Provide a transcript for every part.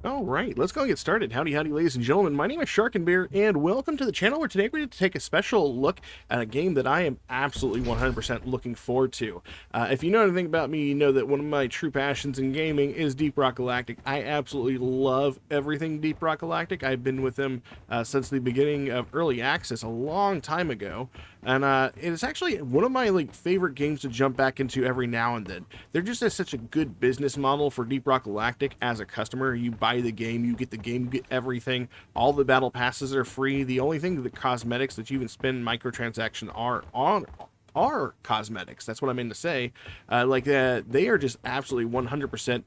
All right, let's go get started. Howdy, howdy, ladies and gentlemen. My name is Sharkinbear, and welcome to the channel where today we're going to take a special look at a game that I am absolutely 100% looking forward to. If you know anything about me, you know that one of my true passions in gaming is Deep Rock Galactic. I absolutely love everything Deep Rock Galactic. I've been with them since the beginning of early access a long time ago, and it's actually one of my favorite games to jump back into every now and then. They're just such a good business model for Deep Rock Galactic as a customer. You buy the game, you get everything. All the battle passes are free. The only thing, the cosmetics that you even spend microtransaction are cosmetics. That's what I meant to say. They are just absolutely 100%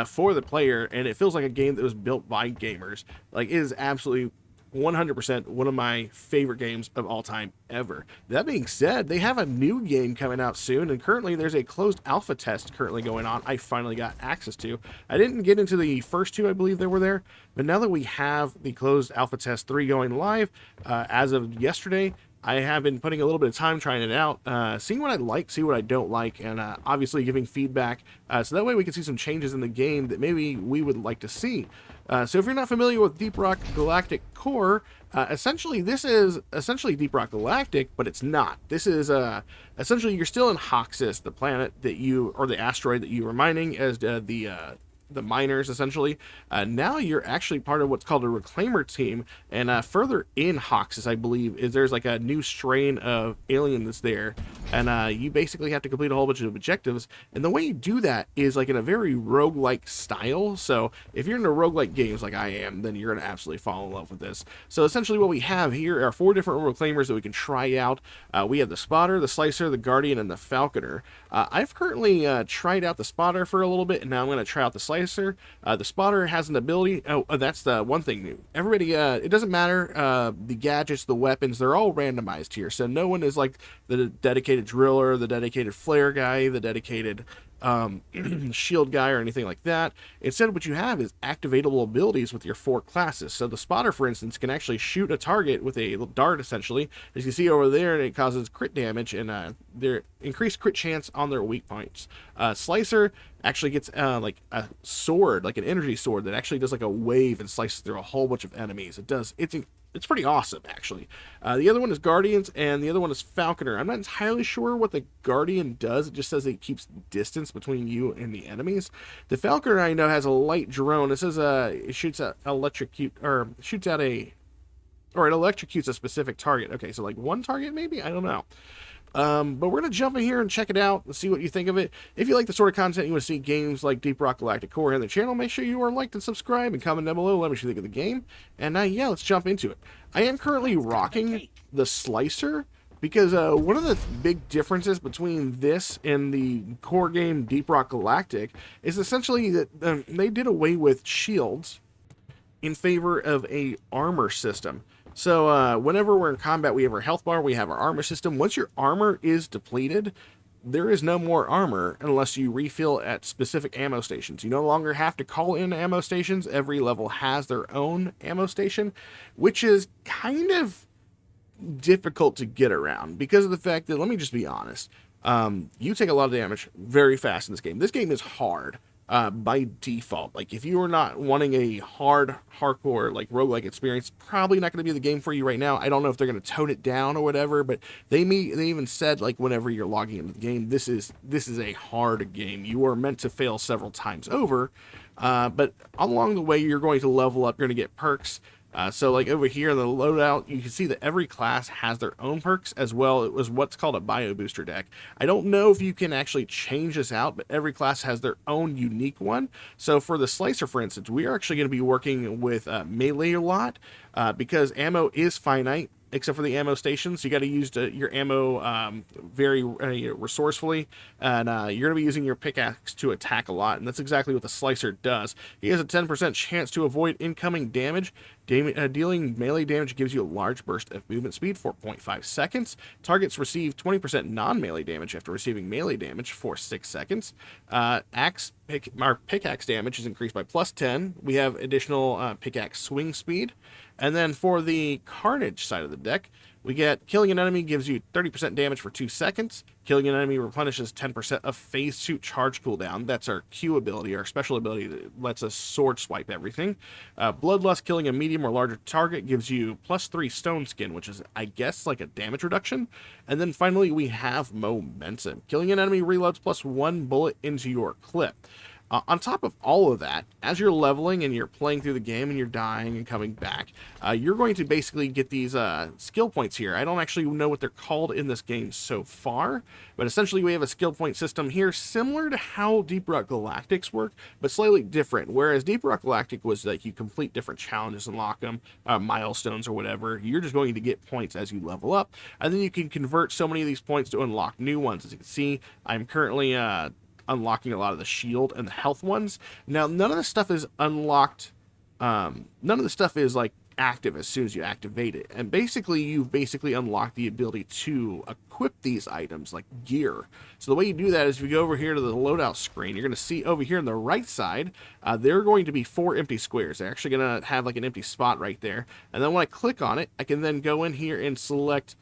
for the player, and it feels like a game that was built by gamers. Like, it is absolutely 100% one of my favorite games of all time ever. That being said, they have a new game coming out soon, and currently there's a closed alpha test currently going on. I finally got access to. I didn't get into the first two, I believe they were there, but now that we have the closed alpha test 3 going live as of yesterday, I have been putting a little bit of time trying it out, seeing what I like, see what I don't like, and obviously giving feedback, so that way we can see some changes in the game that maybe we would like to see. So if you're not familiar with Deep Rock Galactic Core, essentially this is essentially Deep Rock Galactic, but it's not. This is essentially you're still in Hoxxes, the planet that you, or the asteroid that you were mining as the miners, essentially. Now you're actually part of what's called a reclaimer team, and further in Hoxxes, I believe, is there's like a new strain of alien that's there, and you basically have to complete a whole bunch of objectives, and the way you do that is like in a very roguelike style. So if you're into roguelike games like I am, then you're going to absolutely fall in love with this. So essentially what we have here are 4 different reclaimers that we can try out. We have the Spotter, the Slicer, the Guardian, and the Falconer. I've currently tried out the Spotter for a little bit, and now I'm going to try out the Slicer. The Spotter has an ability. That's the one thing new. Everybody, it doesn't matter. The gadgets, the weapons, they're all randomized here. So no one is like the dedicated driller, the dedicated flare guy, the dedicated shield guy, or anything like that. Instead, what you have is activatable abilities with your 4 classes. So the Spotter, for instance, can actually shoot a target with a dart, essentially, as you see over there, and it causes crit damage and their increased crit chance on their weak points. Slicer actually gets like a sword, like an energy sword that actually does like a wave and slices through a whole bunch of enemies. It's pretty awesome, actually. The other one is Guardians, and the other one is Falconer. I'm not entirely sure what the Guardian does. It just says it keeps distance between you and the enemies. The Falconer, I know, has a light drone. It says it shoots out it electrocutes a specific target. Okay, so like one target maybe? I don't know. But we're going to jump in here and check it out and see what you think of it. If you like the sort of content you want to see games like Deep Rock Galactic Core in the channel, make sure you are liked and subscribe and comment down below. Let me know what you think of the game. And yeah, let's jump into it. I am currently rocking the Slicer because one of the big differences between this and the core game Deep Rock Galactic is essentially that they did away with shields in favor of a armor system. So whenever we're in combat, we have our health bar, we have our armor system. Once your armor is depleted, there is no more armor unless you refill at specific ammo stations. You no longer have to call in ammo stations. Every level has their own ammo station, which is kind of difficult to get around because of the fact that, let me just be honest, you take a lot of damage very fast in this game. This game is hard. By default. Like, if you are not wanting a hardcore like roguelike experience, probably not going to be the game for you right now. I don't know if they're going to tone it down or whatever, but they even said, like, whenever you're logging into the game, this is a hard game. You are meant to fail several times over, but along the way you're going to level up. You're going to get perks. So like over here in the loadout, you can see that every class has their own perks, as well. It was what's called a bio booster deck. I don't know if you can actually change this out, but every class has their own unique one. So for the Slicer, for instance, we are actually going to be working with melee a lot because ammo is finite, except for the ammo stations. So you got to use your ammo very resourcefully, and you're going to be using your pickaxe to attack a lot, and that's exactly what the Slicer does. He has a 10% chance to avoid incoming damage. Dealing melee damage gives you a large burst of movement speed for 0.5 seconds. Targets receive 20% non-melee damage after receiving melee damage for 6 seconds. Our pickaxe damage is increased by +10. We have additional pickaxe swing speed. And then for the Carnage side of the deck, we get killing an enemy gives you 30% damage for 2 seconds. Killing an enemy replenishes 10% of phase 2 charge cooldown. That's our Q ability, our special ability that lets us sword swipe everything. Bloodlust, killing a medium or larger target gives you +3 stone skin, which is, I guess, like a damage reduction. And then finally, we have momentum. Killing an enemy reloads +1 bullet into your clip. On top of all of that, as you're leveling and you're playing through the game and you're dying and coming back, you're going to basically get these skill points here. I don't actually know what they're called in this game so far, but essentially we have a skill point system here similar to how Deep Rock Galactic's work, but slightly different. Whereas Deep Rock Galactic was like you complete different challenges, unlock them, milestones or whatever. You're just going to get points as you level up, and then you can convert so many of these points to unlock new ones. As you can see, I'm currently unlocking a lot of the shield and the health ones. Now, none of the stuff is unlocked. None of the stuff is like active as soon as you activate it. And basically, you've basically unlocked the ability to equip these items like gear. So the way you do that is if you go over here to the loadout screen, you're going to see over here on the right side, there are going to be 4 empty squares. They're actually going to have like an empty spot right there. And then when I click on it, I can then go in here and select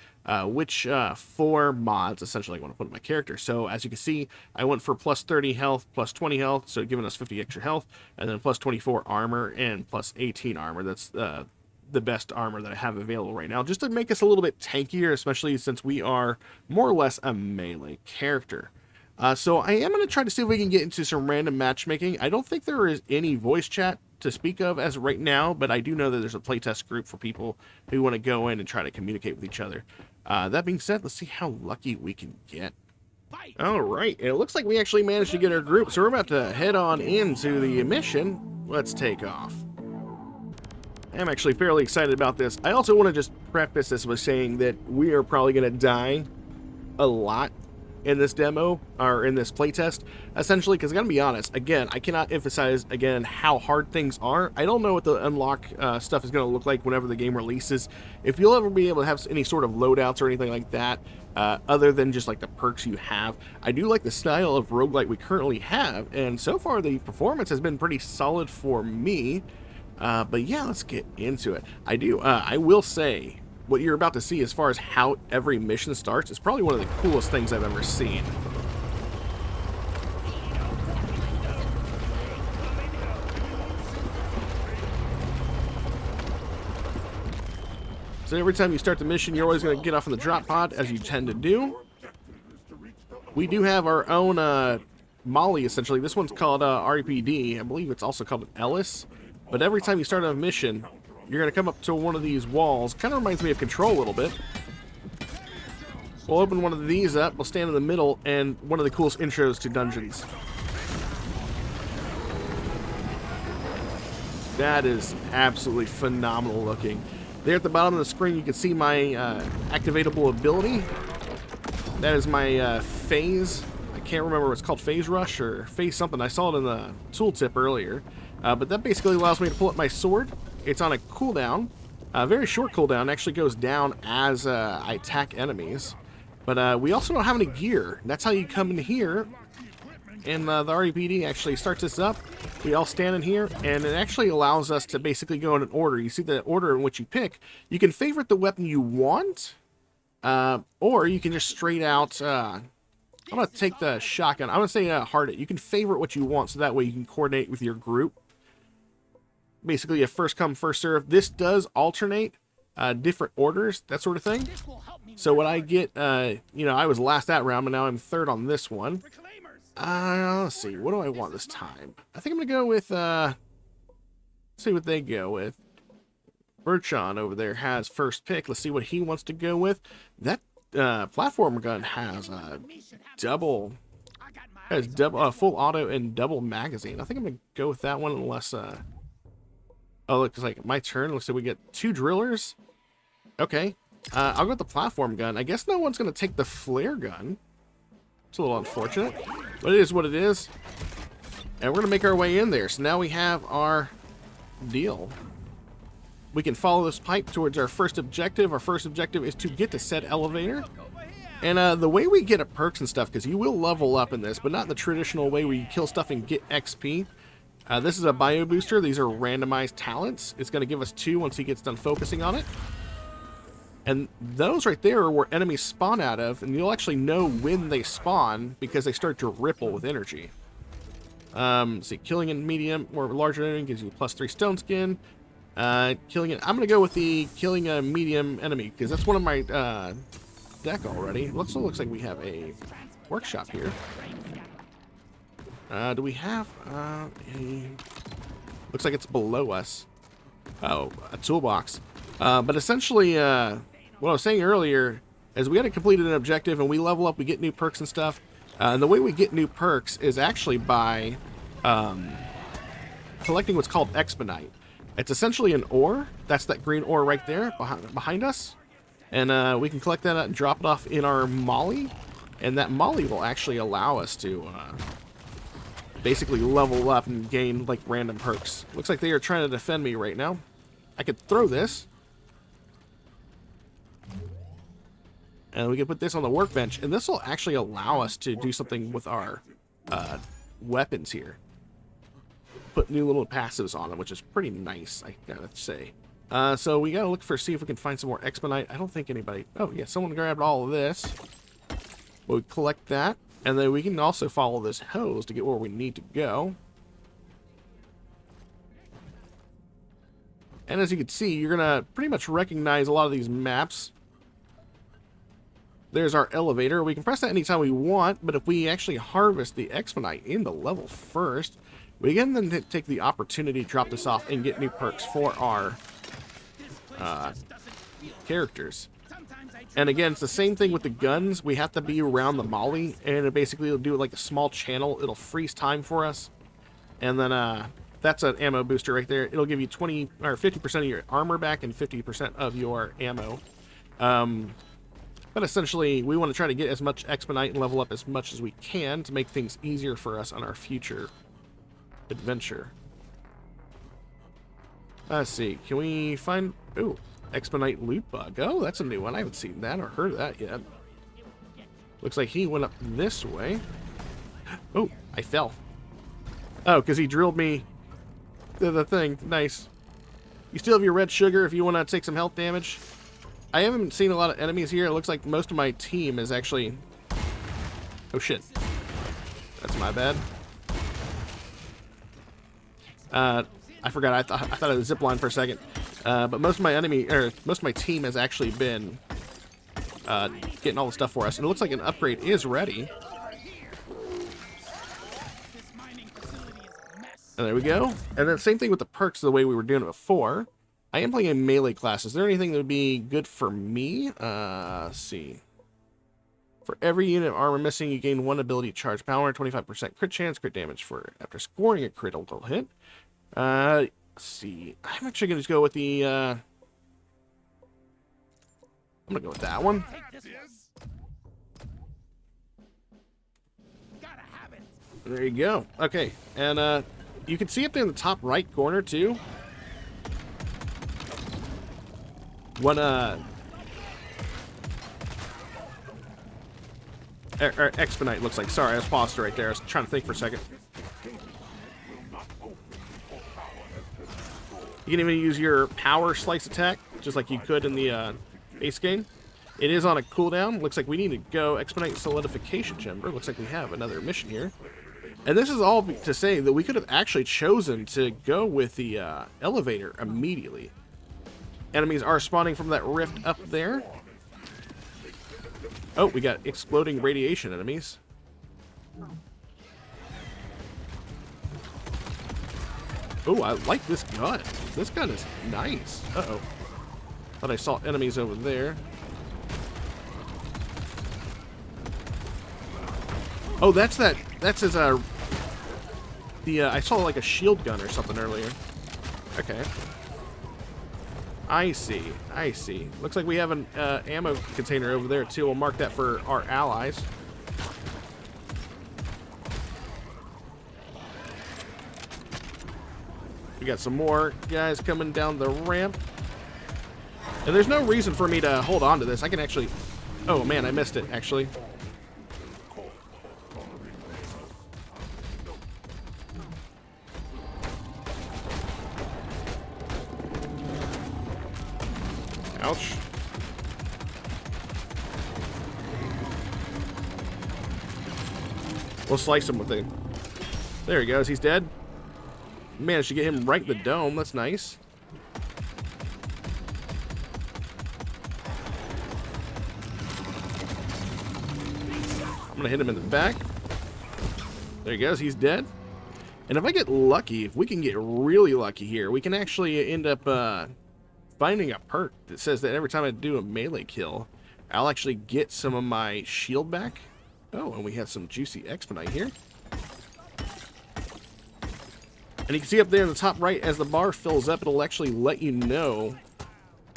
which 4 mods essentially I want to put in my character. So as you can see, I went for +30 health, +20 health, so giving us 50 extra health, and then +24 armor and +18 armor. That's the best armor that I have available right now, just to make us a little bit tankier, especially since we are more or less a melee character. So I am going to try to see if we can get into some random matchmaking. I don't think there is any voice chat to speak of as of right now, but I do know that there's a playtest group for people who want to go in and try to communicate with each other. That being said, let's see how lucky we can get. All right, it looks like we actually managed to get our group, so we're about to head on into the mission. Let's take off. I'm actually fairly excited about this. I also want to just preface this with saying that we are probably going to die a lot in this demo, or in this playtest, essentially, because I gotta be honest, again, I cannot emphasize, again, how hard things are. I don't know what the unlock stuff is going to look like whenever the game releases. If you'll ever be able to have any sort of loadouts or anything like that, other than just like the perks you have. I do like the style of roguelite we currently have, and so far the performance has been pretty solid for me. But yeah, let's get into it. I will say, what you're about to see as far as how every mission starts is probably one of the coolest things I've ever seen. So every time you start the mission, you're always going to get off in the drop pod, as you tend to do. We do have our own Molly, essentially. This one's called RPD. I believe it's also called Ellis. But every time you start a mission, you're going to come up to one of these walls. Kind of reminds me of Control a little bit. We'll open one of these up, we'll stand in the middle, and one of the coolest intros to dungeons. That is absolutely phenomenal looking. There at the bottom of the screen, you can see my activatable ability. That is my phase. I can't remember what it's called, phase rush or phase something. I saw it in the tooltip earlier. But that basically allows me to pull up my sword. It's on a cooldown, a very short cooldown. Actually goes down as I attack enemies. But we also don't have any gear. That's how you come in here. And the REPD actually starts this up. We all stand in here, and it actually allows us to basically go in an order. You see the order in which you pick. You can favorite the weapon you want, or you can just straight out... I'm going to take the shotgun. I'm going to say hard it. You can favorite what you want, so that way you can coordinate with your group. Basically a first come, first serve. This does alternate different orders, that sort of thing. So what I get, you know, I was last that round, but now I'm third on this one. Let's see, what do I want this time? I think I'm going to go with, let's see what they go with. Bertrand over there has first pick. Let's see what he wants to go with. That platform gun has double, full auto and double magazine. I think I'm going to go with that one unless, oh, looks like my turn. Looks like we get 2 drillers. Okay. I'll go with the platform gun. I guess no one's going to take the flare gun. It's a little unfortunate, but it is what it is. And we're going to make our way in there. So now we have our deal. We can follow this pipe towards our first objective. Our first objective is to get to said elevator. And the way we get perks and stuff, because you will level up in this, but not the traditional way where you kill stuff and get XP. This is a bio booster. These are randomized talents. It's going to give us 2 once he gets done focusing on it. And those right there are where enemies spawn out of, and you'll actually know when they spawn because they start to ripple with energy. See, killing in medium or larger enemy gives you +3 stone skin. Killing it. I'm going to go with the killing a medium enemy because that's one of my deck already. Looks like we have a workshop here. Do we have looks like it's below us. Oh, a toolbox. But essentially, what I was saying earlier is we had to complete an objective and we level up, we get new perks and stuff. And the way we get new perks is actually by collecting what's called Expedite. It's essentially an ore. That's that green ore right there behind us. And we can collect that and drop it off in our molly. And that molly will actually allow us to basically level up and gain like random perks. Looks like they are trying to defend me right now. I could throw this. And we can put this on the workbench. And this will actually allow us to do something with our weapons here. Put new little passives on them, which is pretty nice, I gotta say. So we gotta look for, see if we can find some more Expedite. I don't think anybody... Oh, yeah, someone grabbed all of this. We'll collect that. And then we can also follow this hose to get where we need to go. And as you can see, you're gonna pretty much recognize a lot of these maps. There's our elevator. We can press that anytime we want, but if we actually harvest the Expedite in the level first, we can then take the opportunity to drop this off and get new perks for our characters. And again, it's the same thing with the guns. We have to be around the molly, and it basically will do like a small channel. It'll freeze time for us. And then that's an ammo booster right there. It'll give you 20 or 50% of your armor back and 50% of your ammo. But essentially, we want to try to get as much Expedite and level up as much as we can to make things easier for us on our future adventure. Let's see. Can we find... Ooh, Expedite loot bug. Oh, that's a new one. I haven't seen that or heard of that yet. Looks like he went up this way. Oh, I fell. Oh, because he drilled me to the thing. Nice. You still have your red sugar if you want to take some health damage. I haven't seen a lot of enemies here. It looks like most of my team is actually... Oh, shit. That's my bad. I forgot. I thought it was zipline for a second. But most of my most of my team has actually been getting all the stuff for us. And it looks like an upgrade is ready. And there we go. And then same thing with the perks the way we were doing it before. I am playing a melee class. Is there anything that would be good for me? Let's see. For every unit of armor missing, you gain 1 ability charge power, 25% crit chance, crit damage for after scoring a critical hit. Let's see. I'm actually going to go with the... I'm going to go with that one. There you go. Okay. And you can see up there in the top right corner, too. What, Expedite looks like. Sorry, I was paused right there. I was trying to think for a second. You can even use your power slice attack, just like you could in the base game. It is on a cooldown. Looks like we need to go Expedite Solidification Chamber. Looks like we have another mission here. And this is all to say that we could have actually chosen to go with the elevator immediately. Enemies are spawning from that rift up there. Oh, we got exploding radiation enemies. Oh, I like this gun. This gun is nice. Uh-oh. Thought I saw enemies over there. Oh, that's his, I saw like a shield gun or something earlier. Okay. I see. I see. Looks like we have an ammo container over there, too. We'll mark that for our allies. We got some more guys coming down the ramp. And there's no reason for me to hold on to this. I can actually... Oh, man, I missed it, actually. Ouch. We'll slice him with it. There he goes. He's dead. Managed to get him right in the dome. That's nice. I'm gonna hit him in the back. There he goes. He's dead. And if I get lucky, if we can get really lucky here, we can actually end up finding a perk that says that every time I do a melee kill, I'll actually get some of my shield back. Oh, and we have some juicy expedite here. And you can see up there in the top right, as the bar fills up, it'll actually let you know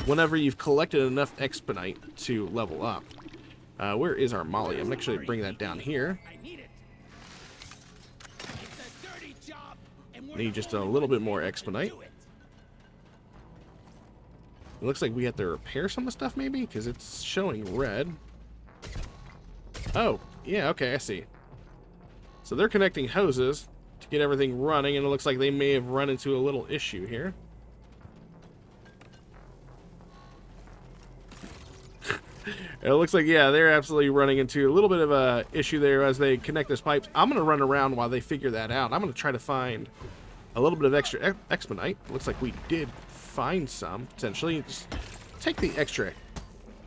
whenever you've collected enough expedite to level up. Where is our molly? I'm actually bring that down here. Need just a little bit more expedite. It looks like we have to repair some of the stuff, maybe, because it's showing red. Oh, yeah, okay, I see. So they're connecting hoses to get everything running, and it looks like they may have run into a little issue here. It looks like, yeah, they're absolutely running into a little bit of a issue there as they connect those pipes. I'm going to run around while they figure that out. I'm going to try to find a little bit of extra expedite. Looks like we did find some, potentially. Just take the extra,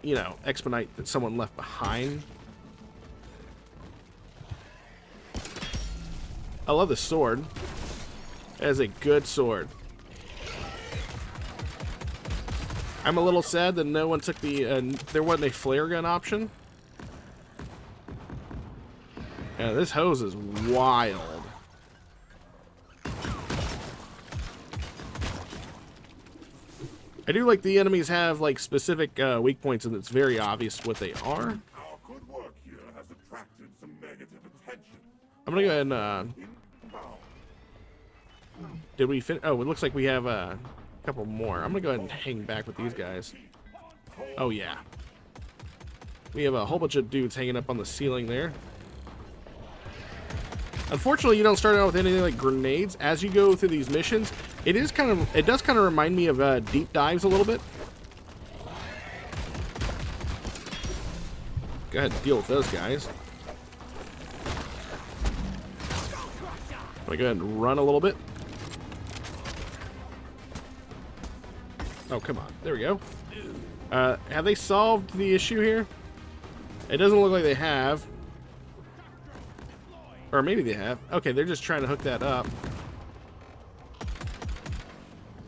you know, expedite that someone left behind. I love the sword. That is a good sword. I'm a little sad that no one took the, there wasn't a flare gun option. Yeah, this hose is wild. I do like the enemies have like specific weak points, and it's very obvious what they are. Our good work here has attracted some negative attention. I'm gonna go ahead and did we finish? Oh, it looks like we have a couple more. I'm gonna go ahead and hang back with these guys. Oh yeah, we have a whole bunch of dudes hanging up on the ceiling there. Unfortunately, you don't start out with anything like grenades. As you go through these missions, it does kind of remind me of deep dives a little bit. Go ahead and deal with those guys. I'm gonna go ahead and run a little bit. Oh, come on. There we go. Have they solved the issue here? It doesn't look like they have. Or maybe they have. Okay, they're just trying to hook that up.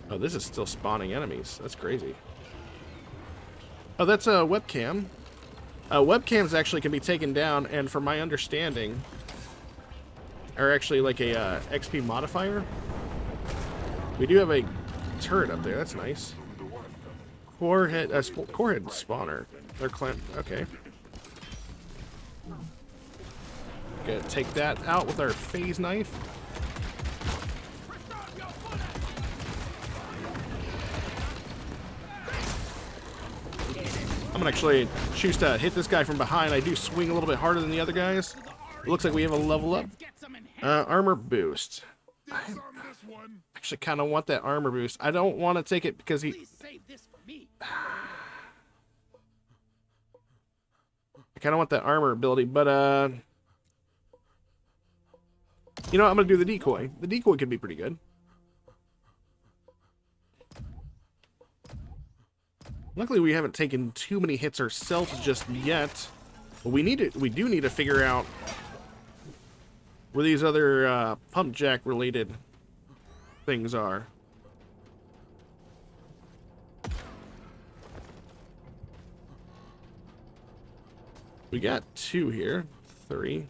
Oh, this is still spawning enemies. That's crazy. Oh, that's a webcam. Webcams actually can be taken down, and from my understanding, are actually like a XP modifier. We do have a turret up there. That's nice. Core head spawner. They're okay. Gonna take that out with our phase knife. I'm gonna actually choose to hit this guy from behind. I do swing a little bit harder than the other guys. It looks like we have a level up. Armor boost. I actually kind of want that armor boost. I don't want to take it because he... I kind of want that armor ability, but you know what? I'm gonna do the decoy. The decoy could be pretty good. Luckily, we haven't taken too many hits ourselves just yet. But we do need to figure out where these other pump jack related things are. We got 2 here. 3.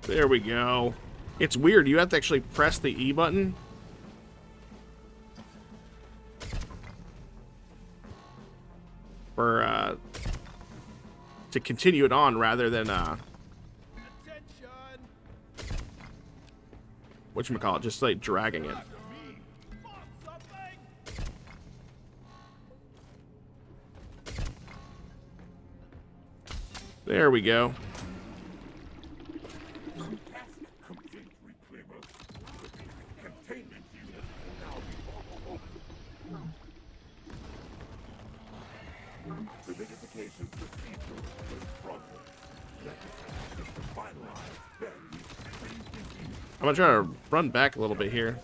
There we go. It's weird. You have to actually press the E button. or to continue it on rather than whatchamacallit, just like dragging it. There we go. I'm gonna try to run back a little bit here.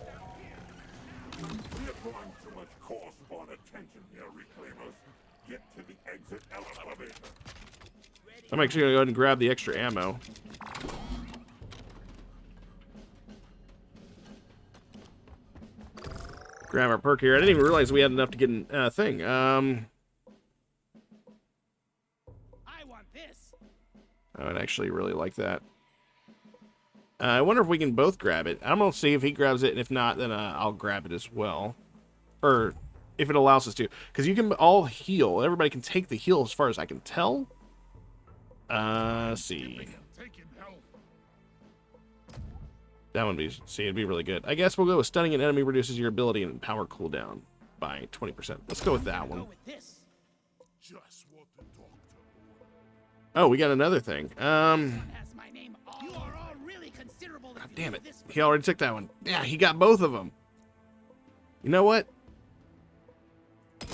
We are drawing too much correspond attention here, reclaimers. Get to the exit elevator. I'm actually gonna go ahead and grab the extra ammo. Grab our perk here. I didn't even realize we had enough to get a thing. I want this. I would actually really like that. I wonder if we can both grab it. I'm gonna see if he grabs it, and if not, then I'll grab it as well. Or if it allows us to. Because you can all heal. Everybody can take the heal as far as I can tell. Let's see. That one it'd be really good. I guess we'll go with stunning an enemy reduces your ability and power cooldown by 20%. Let's go with that one. Oh, we got another thing. God damn it. He already took that one. Yeah, he got both of them. You know what?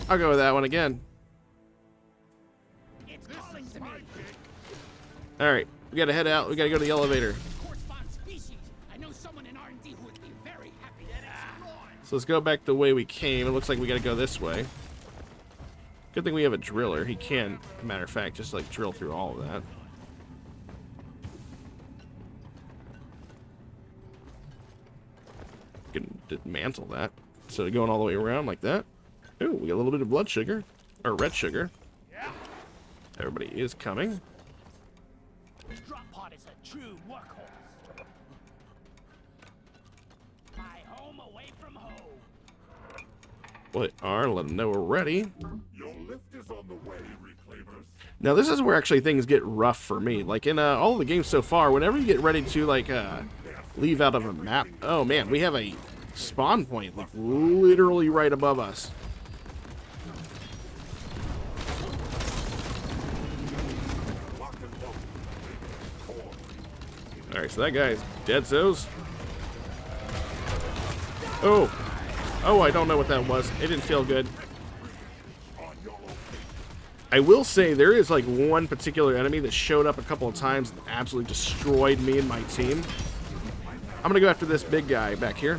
I'll go with that one again. Alright, we gotta head out. We gotta go to the elevator. So let's go back the way we came. It looks like we gotta go this way. Good thing we have a driller. He can, as a matter of fact, just like drill through all of that. Can dismantle that. So going all the way around like that. Ooh, we got a little bit of blood sugar. Or red sugar. Everybody is coming. Drop pod is a true workhorse. My home away from home. What are? Let them know we're ready. Your lift is on the way, reclaimers. Now this is where actually things get rough for me. Like in all of the games so far, whenever you get ready to like leave out of a map, oh man, we have a spawn point like literally right above us. Alright, so that guy's dead so's. Oh! Oh, I don't know what that was. It didn't feel good. I will say there is like one particular enemy that showed up a couple of times and absolutely destroyed me and my team. I'm gonna go after this big guy back here.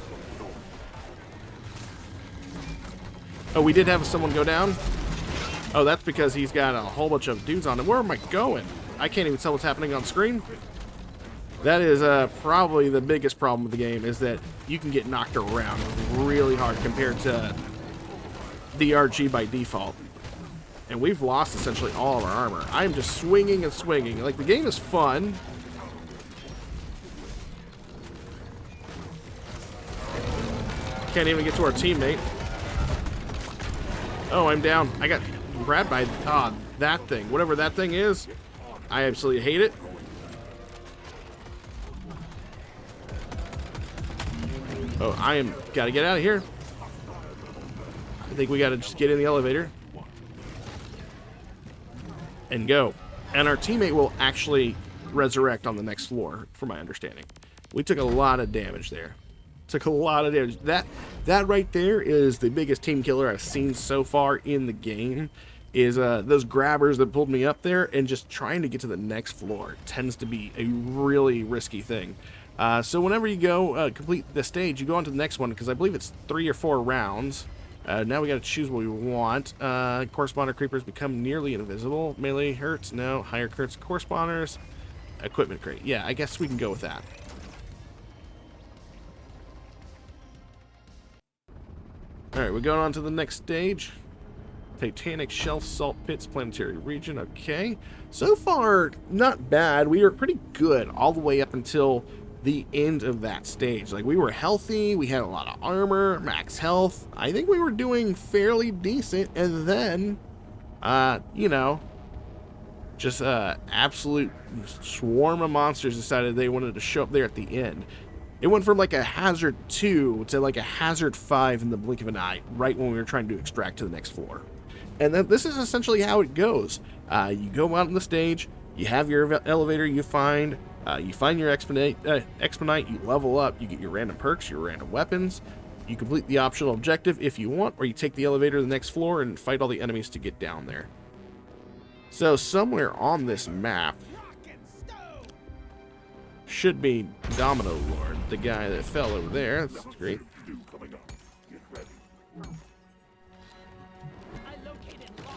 Oh, we did have someone go down? Oh, that's because he's got a whole bunch of dudes on him. Where am I going? I can't even tell what's happening on screen. That is probably the biggest problem with the game, is that you can get knocked around really hard compared to DRG by default. And we've lost essentially all of our armor. I'm just swinging and swinging. Like, the game is fun. Can't even get to our teammate. Oh, I'm down. I got grabbed by that thing. Whatever that thing is, I absolutely hate it. Oh, gotta get out of here. I think we gotta just get in the elevator and go. And our teammate will actually resurrect on the next floor, from my understanding. We took a lot of damage there. Took a lot of damage. That right there is the biggest team killer I've seen so far in the game. Is those grabbers that pulled me up there, and just trying to get to the next floor tends to be a really risky thing. So whenever you go complete the stage, you go on to the next one, because I believe it's 3 or 4 rounds. Now we got to choose what we want. Corresponder creepers become nearly invisible. Melee hurts, no. Higher hurts corresponders. Equipment crate. Yeah, I guess we can go with that. Alright, we're going on to the next stage. Titanic Shelf Salt Pits Planetary Region. Okay. So far, not bad. We were pretty good all the way up until the end of that stage. Like, we were healthy, we had a lot of armor, max health. I think we were doing fairly decent, and then you know, just absolute swarm of monsters decided they wanted to show up there at the end. It went from like a hazard 2 to like a hazard 5 in the blink of an eye, right when we were trying to extract to the next floor. And then this is essentially how it goes. You go out on the stage, you have your elevator, you find your expedite, you level up, you get your random perks, your random weapons, you complete the optional objective if you want, or you take the elevator to the next floor and fight all the enemies to get down there. So somewhere on this map should be Domino Lord, the guy that fell over there. That's great.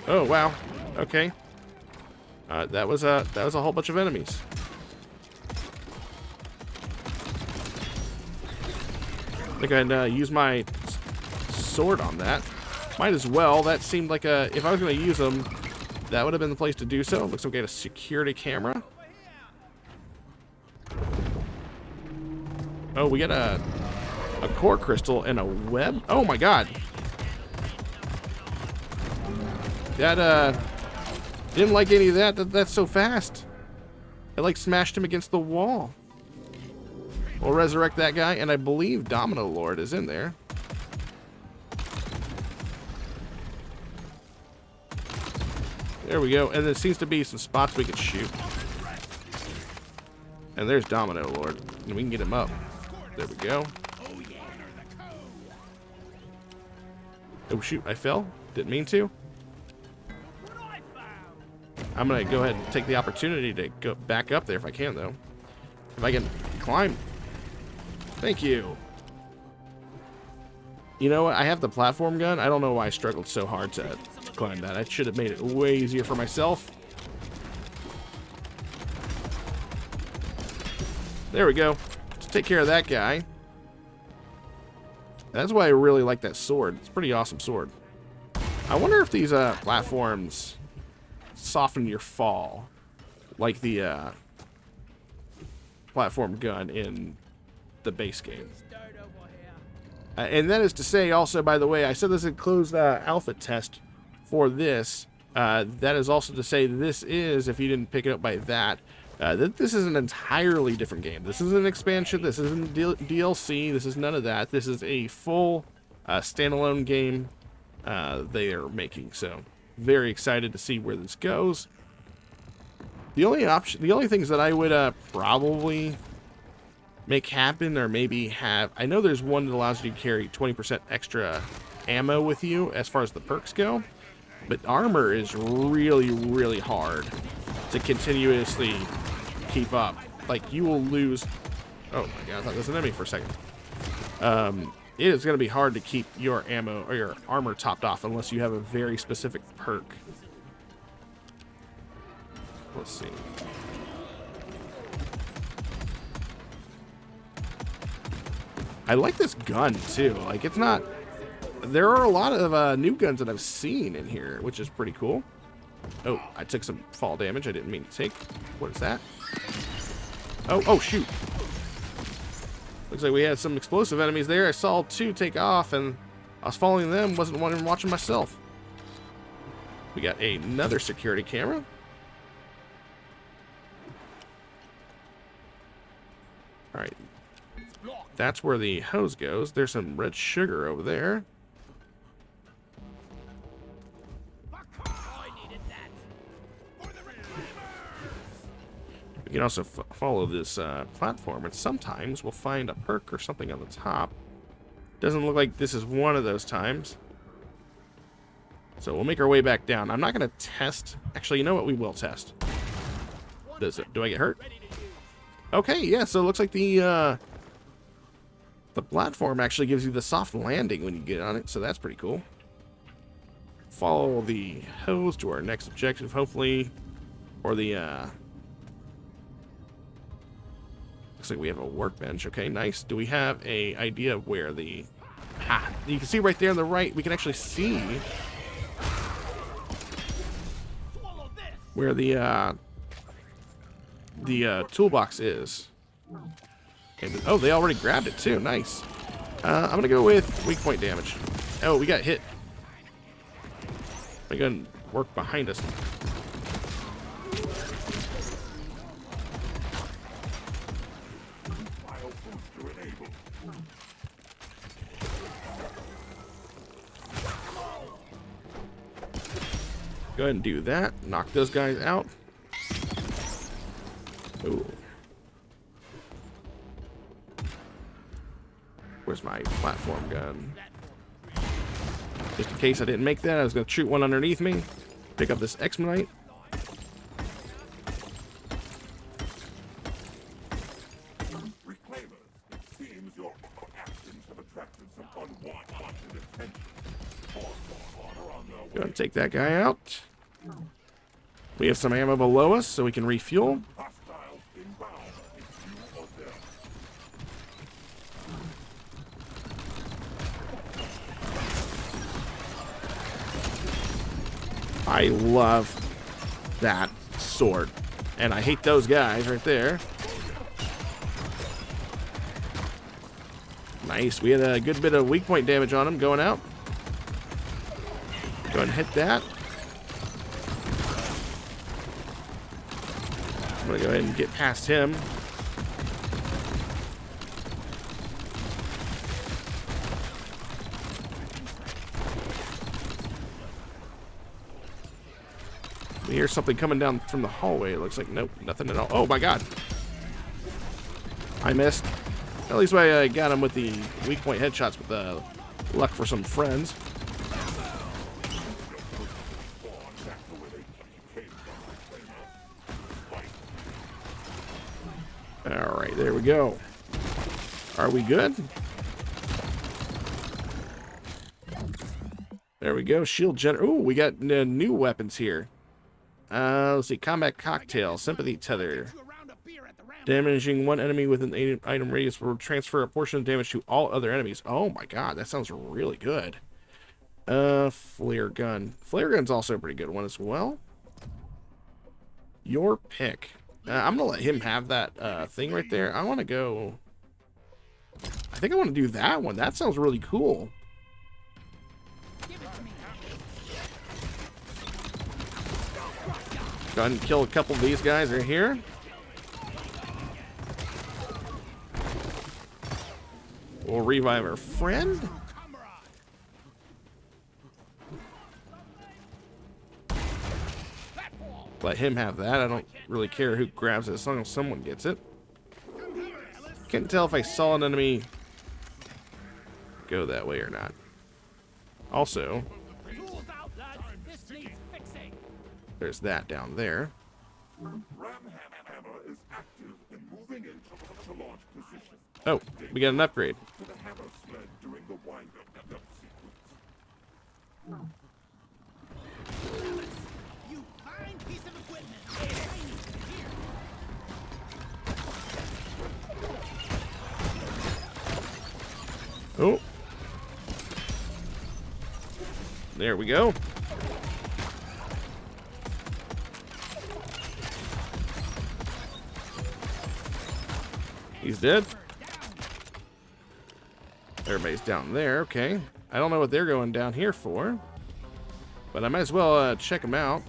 Oh wow. Okay. That was a whole bunch of enemies. I think I'd use my sword on that. Might as well. That seemed like a... If I was going to use them, that would have been the place to do so. Looks like we got a security camera. Oh, we got a core crystal and a web. Oh my god. That, didn't like any of that. That's so fast. It like smashed him against the wall. We'll resurrect that guy, and I believe Domino Lord is in there. There we go. And there seems to be some spots we can shoot. And there's Domino Lord. And we can get him up. There we go. Oh shoot, I fell. Didn't mean to. I'm gonna go ahead and take the opportunity to go back up there if I can, though. If I can climb. Thank you. You know what? I have the platform gun. I don't know why I struggled so hard to climb that. I should have made it way easier for myself. There we go. Let's take care of that guy. That's why I really like that sword. It's a pretty awesome sword. I wonder if these platforms soften your fall like the platform gun in the base game. And that is to say, also, by the way, I said this is a closed alpha test for this. That is also to say this is, if you didn't pick it up by that, this is an entirely different game. This is an expansion. This isn't DLC. This is none of that. This is a full standalone game they are making. So very excited to see where this goes. The only things that I would probably make happen, or maybe have, I know there's one that allows you to carry 20% extra ammo with you as far as the perks go, but armor is really, really hard to continuously keep up. Like, you will lose... Oh my god, I thought there was an enemy for a second. It is going to be hard to keep your ammo or your armor topped off unless you have a very specific perk. Let's see. I like this gun too. Like, it's not... There are a lot of new guns that I've seen in here, which is pretty cool. Oh, I took some fall damage I didn't mean to take. What is that? Oh, shoot. Looks like we had some explosive enemies there. I saw two take off, and I was following them. Wasn't even watching myself. We got another security camera. All right. That's where the hose goes. There's some red sugar over there. We can also follow this platform, and sometimes we'll find a perk or something on the top. Doesn't look like this is one of those times. So we'll make our way back down. I'm not going to test. Actually, you know what? We will test. Do I get hurt? Okay, yeah, so it looks like the platform actually gives you the soft landing when you get on it, so that's pretty cool. Follow the hose to our next objective, hopefully. Or the, looks like we have a workbench. Okay, nice. Do we have a idea of where the... you can see right there on the right, we can actually see where the toolbox is. And, oh, they already grabbed it too. Nice. I'm gonna go with weak point damage. Oh, we got hit. I'm gonna work behind us. Go ahead and do that. Knock those guys out. Ooh. Where's my platform gun? Just in case I didn't make that, I was going to shoot one underneath me. Pick up this X-Mite. Go ahead and take that guy out. We have some ammo below us, so we can refuel. I love that sword. And I hate those guys right there. Nice. We had a good bit of weak point damage on him going out. Go ahead and hit that. I'm going to go ahead and get past him. We hear something coming down from the hallway. It looks like, nope, nothing at all. Oh my god. I missed. At least I got him with the weak point headshots with luck for some friends. Alright, there we go. Are we good? There we go. Shield gen. Ooh, we got new weapons here. Let's see. Combat cocktail. Sympathy tether. Damaging one enemy with an item radius will transfer a portion of damage to all other enemies. Oh my god, that sounds really good. Flare gun. Flare gun's also a pretty good one as well. Your pick. I'm gonna let him have that thing right there. I want to go. I think I want to do that one. That sounds really cool. Go ahead and kill a couple of these guys right here. We'll revive our friend. Let him have that. I don't really care who grabs it as long as someone gets it. Can't tell if I saw an enemy go that way or not. Also, there's that down there. Oh, we got an upgrade. Oh. There we go. He's dead. Everybody's down there. Okay. I don't know what they're going down here for, but I might as well check them out.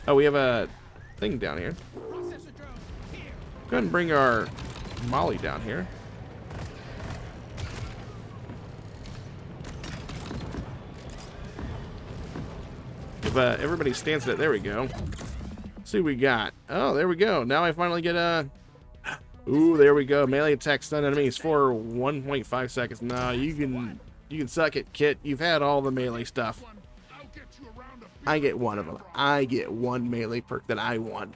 Oh, we have a thing down here. Go ahead and bring our Molly down here. If everybody stands it, there we go. Let's see what we got. Oh, there we go. Now I finally get a. Ooh, there we go. Melee attack stun enemies for 1.5 seconds. Nah, you can suck it, Kit. You've had all the melee stuff. I get one of them. I get one melee perk that I want.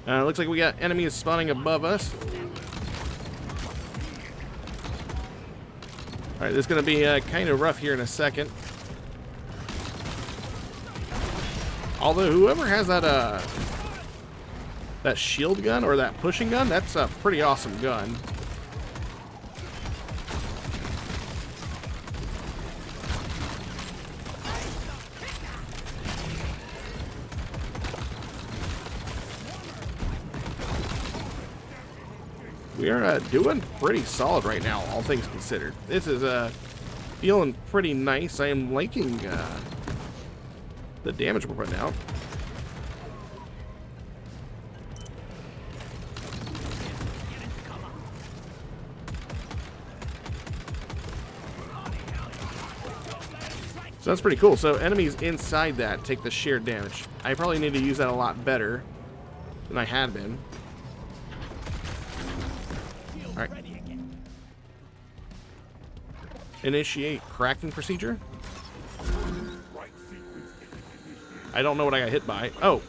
Looks like we got enemies spawning above us. Alright, this is going to be kind of rough here in a second. Although whoever has that that shield gun or that pushing gun, that's a pretty awesome gun. We are doing pretty solid right now, all things considered. This is feeling pretty nice. I am liking the damage we're putting out. So that's pretty cool. So enemies inside that take the shared damage. I probably need to use that a lot better than I had been. All right. Initiate cracking procedure. I don't know what I got hit by. Oh.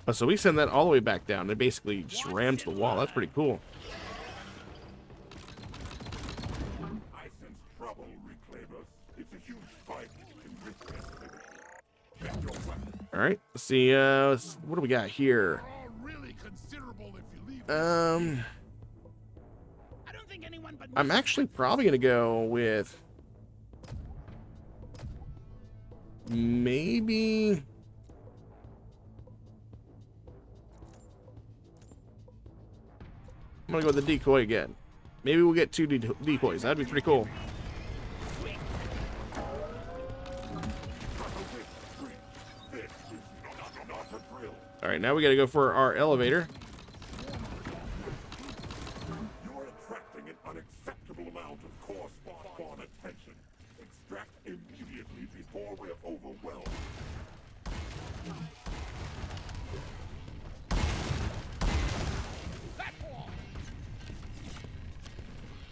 Oh, so we send that all the way back down. It basically just rams the wall. That's pretty cool. I sense trouble, Reclaimers. It's a huge fight in this activity. Check your weapon. All right. Let's see. What do we got here? Really considerable if you leave. I don't think anyone but I'm actually probably gonna go with maybe. I'm gonna go with the decoy again. Maybe we'll get 2 decoys. That'd be pretty cool. All right, now we gotta go for our elevator. You're attracting an unacceptable amount of core spawn attention. Extract immediately before we're overwhelmed.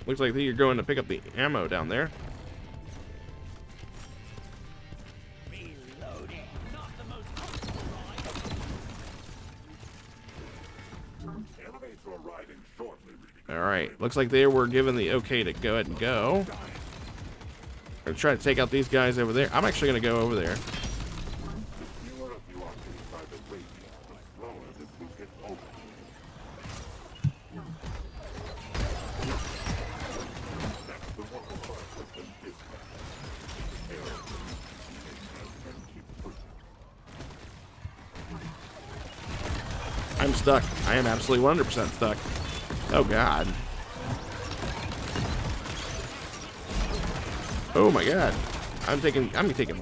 Looks like you're going to pick up the ammo down there. reloading. Not the most comfortable ride. Elevator arriving shortly. All right, looks like they were given the okay to go ahead and go. I'm gonna try to take out these guys over there. I'm actually gonna go over there. Fewer of you are inside the radius, the slower this will get over. That's the one part that's been dispatched. And keep pushing. I'm stuck. I am absolutely 100% stuck. Oh god. Oh my god. I'm taking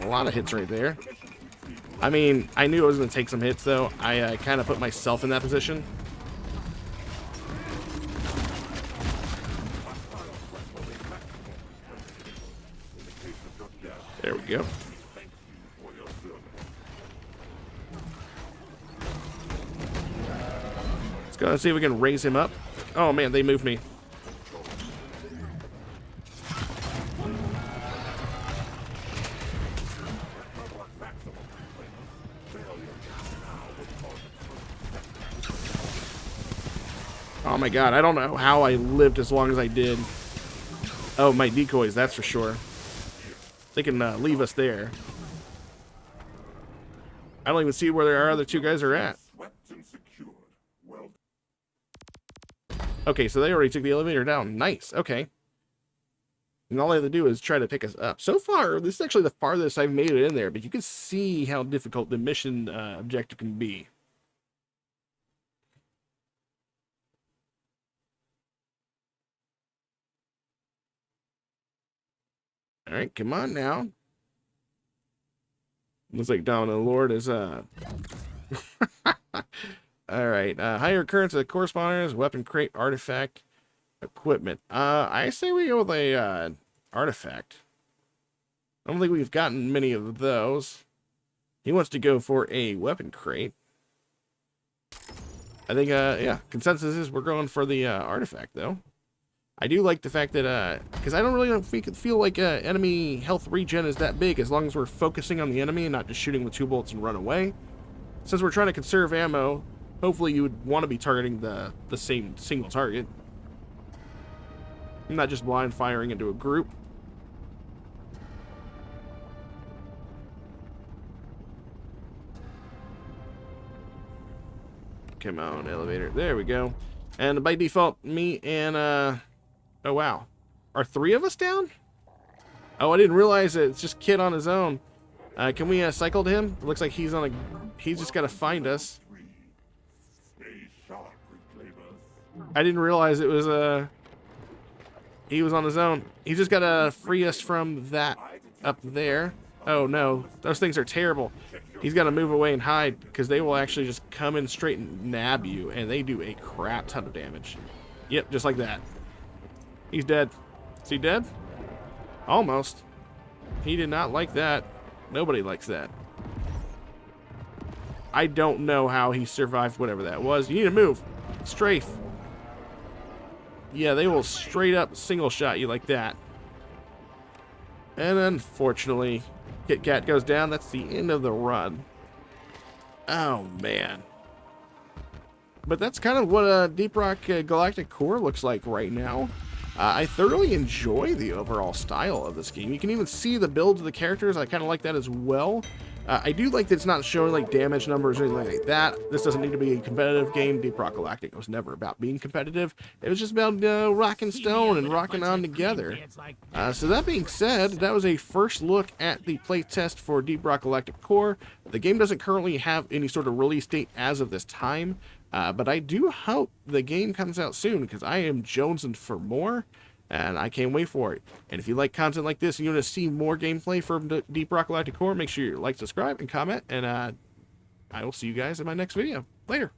a lot of hits right there. I mean, I knew I was gonna take some hits though. I kind of put myself in that position. There we go. Let's go and see if we can raise him up. Oh man, they moved me. Oh my god, I don't know how I lived as long as I did. Oh, my decoys, that's for sure. They can leave us there. I don't even see where our other 2 guys are at. Swept and secured. Well, Okay, so they already took the elevator down. Nice, okay. And all they have to do is try to pick us up. So far, this is actually the farthest I've made it in there, but you can see how difficult the mission objective can be. All right, come on now. Looks like Domino Lord is all right. Higher occurrence of corresponders, weapon crate, artifact, equipment. I say we go with a artifact. I don't think we've gotten many of those. He wants to go for a weapon crate. I think yeah, consensus is we're going for the artifact though. I do like the fact that, because I don't really feel like enemy health regen is that big as long as we're focusing on the enemy and not just shooting with 2 bullets and run away. Since we're trying to conserve ammo, hopefully you would want to be targeting the same single target. Not just blind firing into a group. Come on, elevator. There we go. And by default, me and, oh wow. Are 3 of us down? Oh, I didn't realize it. It's just Kid on his own. Can we cycle to him? It looks like he's on a... He's just got to find us. Stay sharp, reclaimers. I didn't realize it was he was on his own. He's just got to free us from that up there. Oh no, those things are terrible. He's got to move away and hide because they will actually just come in straight and nab you, and they do a crap ton of damage. Yep, just like that. He's dead. Is he dead? Almost. He did not like that. Nobody likes that. I don't know how he survived whatever that was. You need to move. Strafe. Yeah, they will straight up single shot you like that. And unfortunately, Kit Kat goes down. That's the end of the run. Oh, man. But that's kind of what Deep Rock Galactic Core looks like right now. I thoroughly enjoy the overall style of this game. You can even see the builds of the characters. I kind of like that as well. I do like that it's not showing like damage numbers or anything like that. This doesn't need to be a competitive game. Deep Rock Galactic was never about being competitive. It was just about rocking stone and rocking on together. So that being said, that was a first look at the playtest for Deep Rock Galactic Core. The game doesn't currently have any sort of release date as of this time. But I do hope the game comes out soon because I am jonesing for more. And I can't wait for it. And if you like content like this and you want to see more gameplay from Deep Rock Galactic Core, make sure you like, subscribe, and comment. And I will see you guys in my next video. Later.